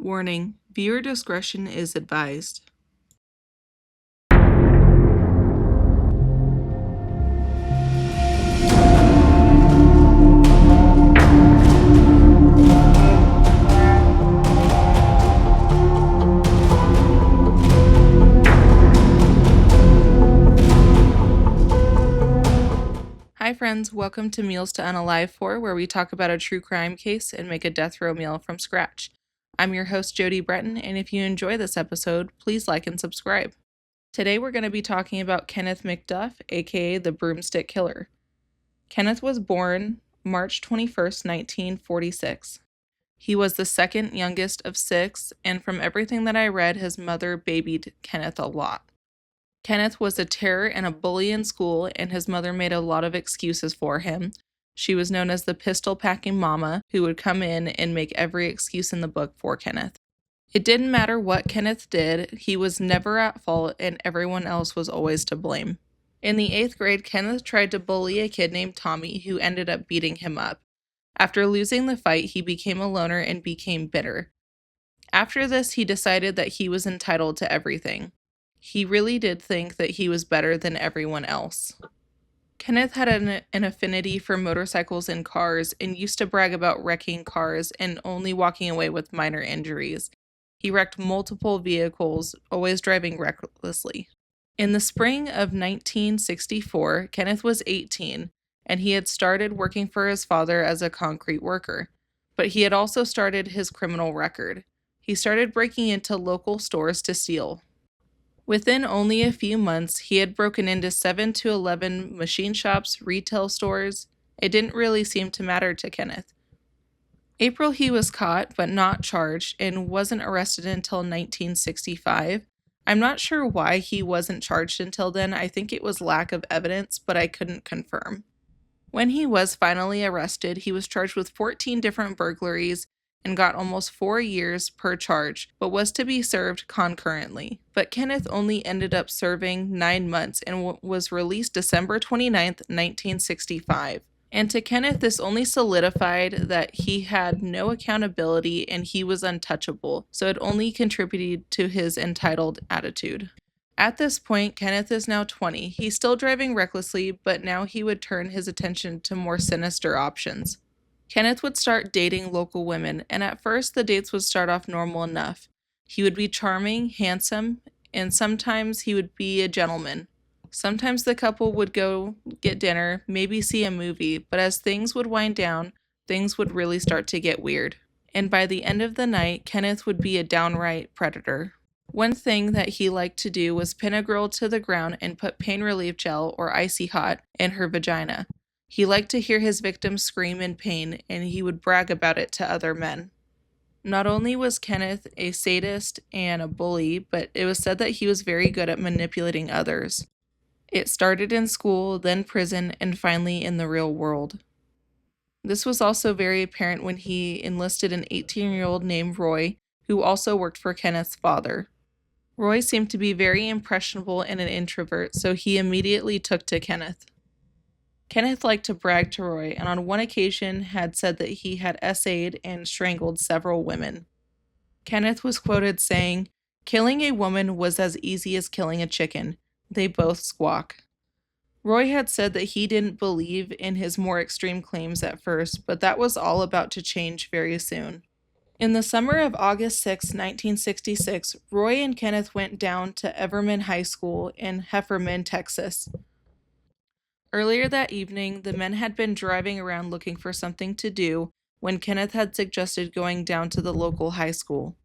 Warning: viewer discretion is advised. Hi friends, welcome to Meals to Unalive For, where we talk about a true crime case and make a death row meal from scratch. I'm your host Jody Breton, and if you enjoy this episode, please like and subscribe. Today we're going to be talking about Kenneth Mcduff, aka the Broomstick Killer. Kenneth was born March 21st, 1946. He was the second youngest of 6, and from everything that I read, his mother babied Kenneth a lot. Kenneth was a terror and a bully in school, and his mother made a lot of excuses for him. She was known as the pistol-packing mama, who would come in and make every excuse in the book for Kenneth. It didn't matter what Kenneth did, he was never at fault, and everyone else was always to blame. In the 8th grade, Kenneth tried to bully a kid named Tommy, who ended up beating him up. After losing the fight, he became a loner and became bitter. After this, he decided that he was entitled to everything. He really did think that he was better than everyone else. Kenneth had an affinity for motorcycles and cars and used to brag about wrecking cars and only walking away with minor injuries. He wrecked multiple vehicles, always driving recklessly. In the spring of 1964, Kenneth was 18, and he had started working for his father as a concrete worker. But he had also started his criminal record. He started breaking into local stores to steal. Within only a few months, he had broken into 7 to 11 machine shops, retail stores. It didn't really seem to matter to Kenneth. April, he was caught, but not charged, and wasn't arrested until 1965. I'm not sure why he wasn't charged until then. I think it was lack of evidence, but I couldn't confirm. When he was finally arrested, he was charged with 14 different burglaries and got almost 4 years per charge, but was to be served concurrently. But Kenneth only ended up serving 9 months and was released December 29th, 1965. And to Kenneth, this only solidified that he had no accountability and he was untouchable, so it only contributed to his entitled attitude. At this point, Kenneth is now 20. He's still driving recklessly, but now he would turn his attention to more sinister options. Kenneth would start dating local women, and at first the dates would start off normal enough. He would be charming, handsome, and sometimes he would be a gentleman. Sometimes the couple would go get dinner, maybe see a movie, but as things would wind down, things would really start to get weird. And by the end of the night, Kenneth would be a downright predator. One thing that he liked to do was pin a girl to the ground and put pain relief gel or icy hot in her vagina. He liked to hear his victims scream in pain, and he would brag about it to other men. Not only was Kenneth a sadist and a bully, but it was said that he was very good at manipulating others. It started in school, then prison, and finally in the real world. This was also very apparent when he enlisted an 18-year-old named Roy, who also worked for Kenneth's father. Roy seemed to be very impressionable and an introvert, so he immediately took to Kenneth. Kenneth liked to brag to Roy, and on one occasion had said that he had essayed and strangled several women. Kenneth was quoted saying, "Killing a woman was as easy as killing a chicken. They both squawk." Roy had said that he didn't believe in his more extreme claims at first, but that was all about to change very soon. In the summer of August 6, 1966, Roy and Kenneth went down to Everman High School in Hefferman, Texas. Earlier that evening, the men had been driving around looking for something to do when Kenneth had suggested going down to the local high school.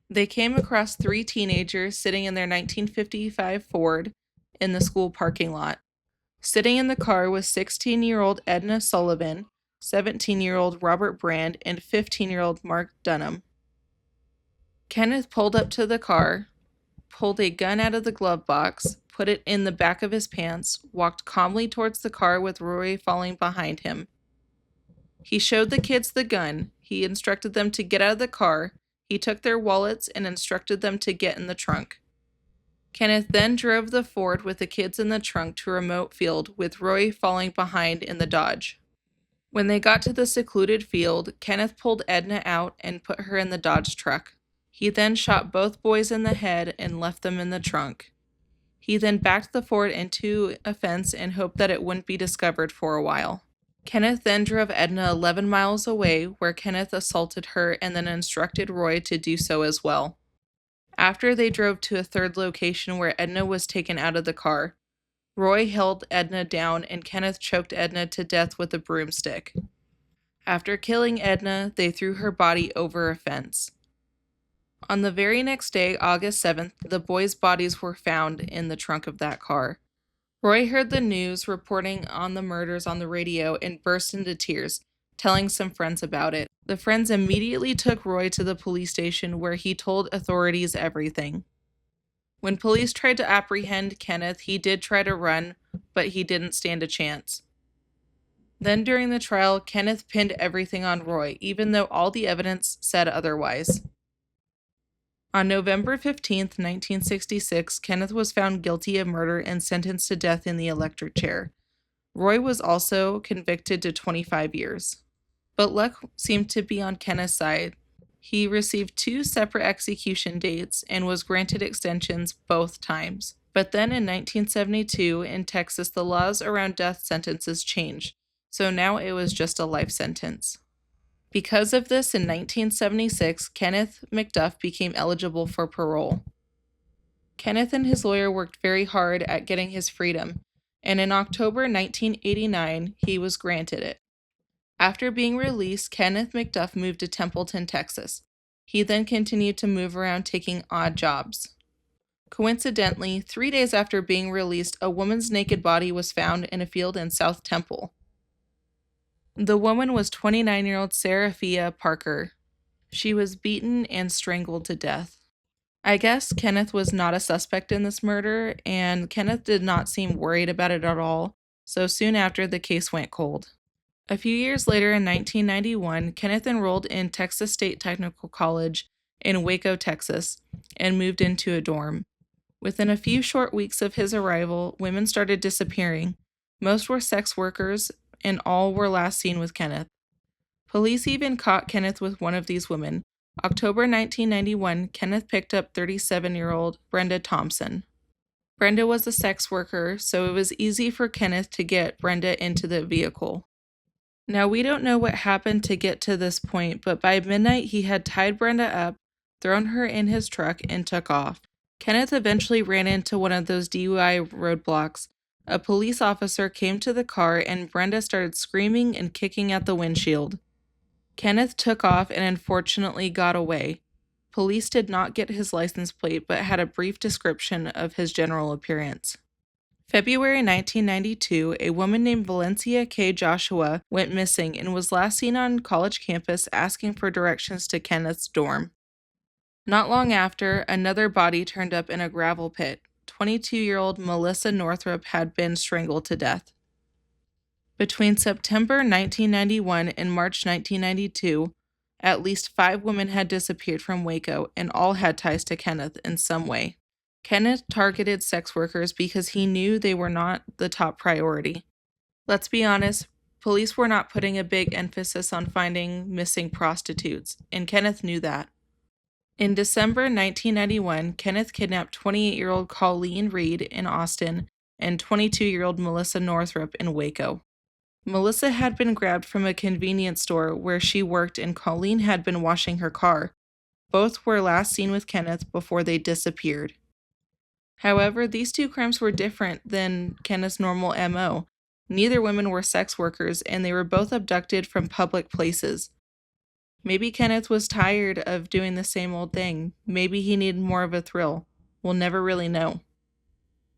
They came across 3 teenagers sitting in their 1955 Ford in the school parking lot. Sitting in the car was 16-year-old Edna Sullivan, 17-year-old Robert Brand, and 15-year-old Mark Dunham. Kenneth pulled up to the car, pulled a gun out of the glove box, put it in the back of his pants, walked calmly towards the car with Roy falling behind him. He showed the kids the gun. He instructed them to get out of the car. He took their wallets and instructed them to get in the trunk. Kenneth then drove the Ford with the kids in the trunk to a remote field with Roy falling behind in the Dodge. When they got to the secluded field, Kenneth pulled Edna out and put her in the Dodge truck. He then shot both boys in the head and left them in the trunk. He then backed the Ford into a fence and hoped that it wouldn't be discovered for a while. Kenneth then drove Edna 11 miles away, where Kenneth assaulted her and then instructed Roy to do so as well. After they drove to a third location where Edna was taken out of the car, Roy held Edna down and Kenneth choked Edna to death with a broomstick. After killing Edna, they threw her body over a fence. On the very next day, August 7th, the boys' bodies were found in the trunk of that car. Roy heard the news reporting on the murders on the radio and burst into tears, telling some friends about it. The friends immediately took Roy to the police station where he told authorities everything. When police tried to apprehend Kenneth, he did try to run, but he didn't stand a chance. Then during the trial, Kenneth pinned everything on Roy, even though all the evidence said otherwise. On November 15, 1966, Kenneth was found guilty of murder and sentenced to death in the electric chair. Roy was also convicted to 25 years. But luck seemed to be on Kenneth's side. He received 2 separate execution dates and was granted extensions both times. But then in 1972, in Texas, the laws around death sentences changed, so now it was just a life sentence. Because of this, in 1976, Kenneth Mcduff became eligible for parole. Kenneth and his lawyer worked very hard at getting his freedom, and in October 1989, he was granted it. After being released, Kenneth Mcduff moved to Templeton, Texas. He then continued to move around taking odd jobs. Coincidentally, 3 days after being released, a woman's naked body was found in a field in South Temple. The woman was 29-year-old Seraphia Parker. She was beaten and strangled to death. I guess Kenneth was not a suspect in this murder, and Kenneth did not seem worried about it at all, so soon after the case went cold. A few years later in 1991, Kenneth enrolled in Texas State Technical College in Waco, Texas, and moved into a dorm. Within a few short weeks of his arrival, women started disappearing. Most were sex workers, and all were last seen with Kenneth. Police even caught Kenneth with one of these women. October 1991, Kenneth picked up 37-year-old Brenda Thompson. Brenda was a sex worker, so it was easy for Kenneth to get Brenda into the vehicle. Now, we don't know what happened to get to this point, but by midnight he had tied Brenda up, thrown her in his truck, and took off. Kenneth eventually ran into one of those DUI roadblocks. A police officer came to the car and Brenda started screaming and kicking at the windshield. Kenneth took off and unfortunately got away. Police did not get his license plate but had a brief description of his general appearance. February 1992, a woman named Valencia K. Joshua went missing and was last seen on college campus asking for directions to Kenneth's dorm. Not long after, another body turned up in a gravel pit. 22-year-old Melissa Northrup had been strangled to death. Between September 1991 and March 1992, at least 5 women had disappeared from Waco, and all had ties to Kenneth in some way. Kenneth targeted sex workers because he knew they were not the top priority. Let's be honest, police were not putting a big emphasis on finding missing prostitutes, and Kenneth knew that. In December 1991, Kenneth kidnapped 28-year-old Colleen Reed in Austin and 22-year-old Melissa Northrup in Waco. Melissa had been grabbed from a convenience store where she worked and Colleen had been washing her car. Both were last seen with Kenneth before they disappeared. However, these 2 crimes were different than Kenneth's normal MO. Neither women were sex workers and they were both abducted from public places. Maybe Kenneth was tired of doing the same old thing. Maybe he needed more of a thrill. We'll never really know.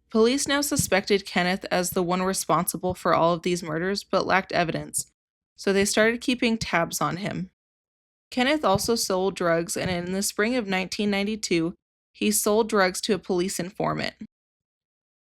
Police now suspected Kenneth as the one responsible for all of these murders, but lacked evidence, so they started keeping tabs on him. Kenneth also sold drugs, and in the spring of 1992, he sold drugs to a police informant.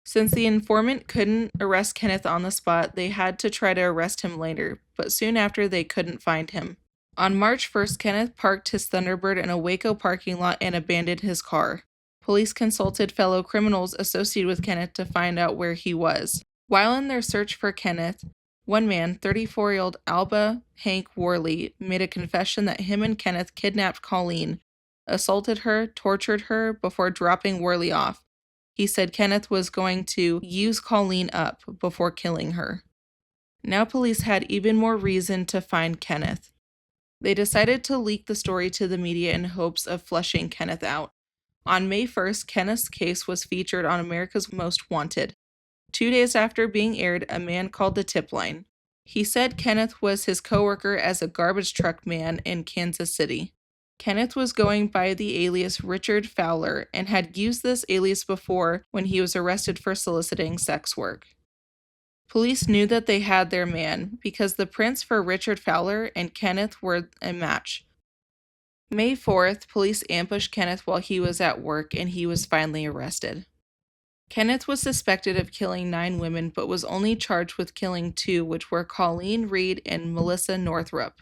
Since the informant couldn't arrest Kenneth on the spot, they had to try to arrest him later, but soon after they couldn't find him. On March 1st, Kenneth parked his Thunderbird in a Waco parking lot and abandoned his car. Police consulted fellow criminals associated with Kenneth to find out where he was. While in their search for Kenneth, one man, 34-year-old Alba Hank Worley, made a confession that him and Kenneth kidnapped Colleen, assaulted her, tortured her before dropping Worley off. He said Kenneth was going to use Colleen up before killing her. Now police had even more reason to find Kenneth. They decided to leak the story to the media in hopes of fleshing Kenneth out. On May 1st, Kenneth's case was featured on America's Most Wanted. 2 days after being aired, a man called the tip line. He said Kenneth was his coworker as a garbage truck man in Kansas City. Kenneth was going by the alias Richard Fowler and had used this alias before when he was arrested for soliciting sex work. Police knew that they had their man because the prints for Richard Fowler and Kenneth were a match. May 4th, police ambushed Kenneth while he was at work and he was finally arrested. Kenneth was suspected of killing 9 women but was only charged with killing 2, which were Colleen Reed and Melissa Northrup.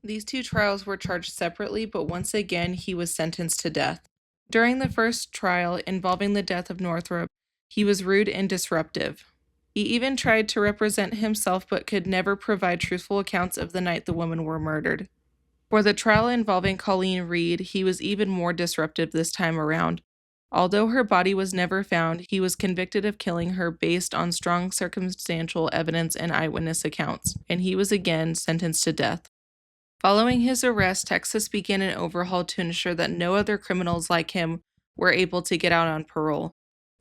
These 2 trials were charged separately, but once again he was sentenced to death. During the first trial involving the death of Northrup, he was rude and disruptive. He even tried to represent himself but could never provide truthful accounts of the night the women were murdered. For the trial involving Colleen Reed, he was even more disruptive this time around. Although her body was never found, he was convicted of killing her based on strong circumstantial evidence and eyewitness accounts, and he was again sentenced to death. Following his arrest, Texas began an overhaul to ensure that no other criminals like him were able to get out on parole.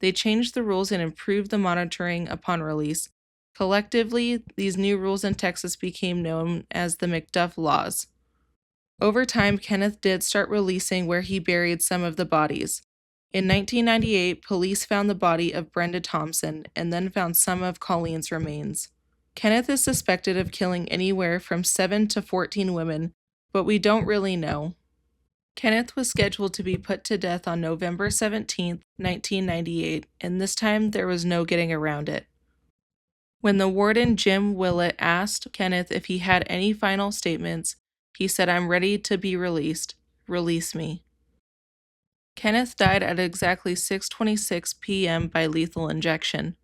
They changed the rules and improved the monitoring upon release. Collectively, these new rules in Texas became known as the Mcduff laws. Over time, Kenneth did start releasing where he buried some of the bodies. In 1998, police found the body of Brenda Thompson and then found some of Colleen's remains. Kenneth is suspected of killing anywhere from 7 to 14 women, but we don't really know. Kenneth was scheduled to be put to death on November 17, 1998, and this time there was no getting around it. When the warden Jim Willett asked Kenneth if he had any final statements, he said, "I'm ready to be released. Release me." Kenneth died at exactly 6:26 p.m. by lethal injection.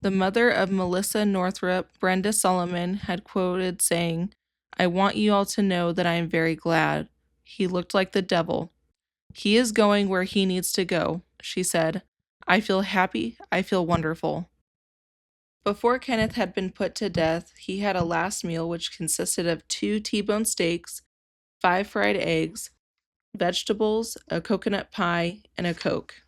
The mother of Melissa Northrup, Brenda Solomon, had quoted saying, "I want you all to know that I am very glad. He looked like the devil. He is going where he needs to go," she said. "I feel happy. I feel wonderful." Before Kenneth had been put to death, he had a last meal which consisted of 2 T-bone steaks, 5 fried eggs, vegetables, a coconut pie, and a Coke.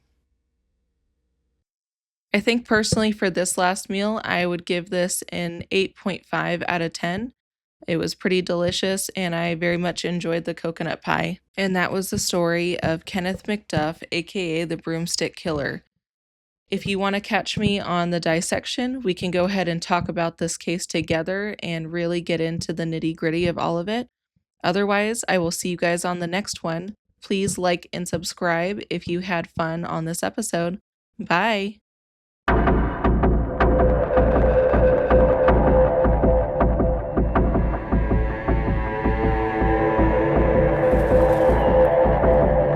I think personally for this last meal, I would give this an 8.5 out of 10. It was pretty delicious, and I very much enjoyed the coconut pie. And that was the story of Kenneth Mcduff, aka the Broomstick Killer. If you want to catch me on the dissection, we can go ahead and talk about this case together and really get into the nitty-gritty of all of it. Otherwise, I will see you guys on the next one. Please like and subscribe if you had fun on this episode. Bye!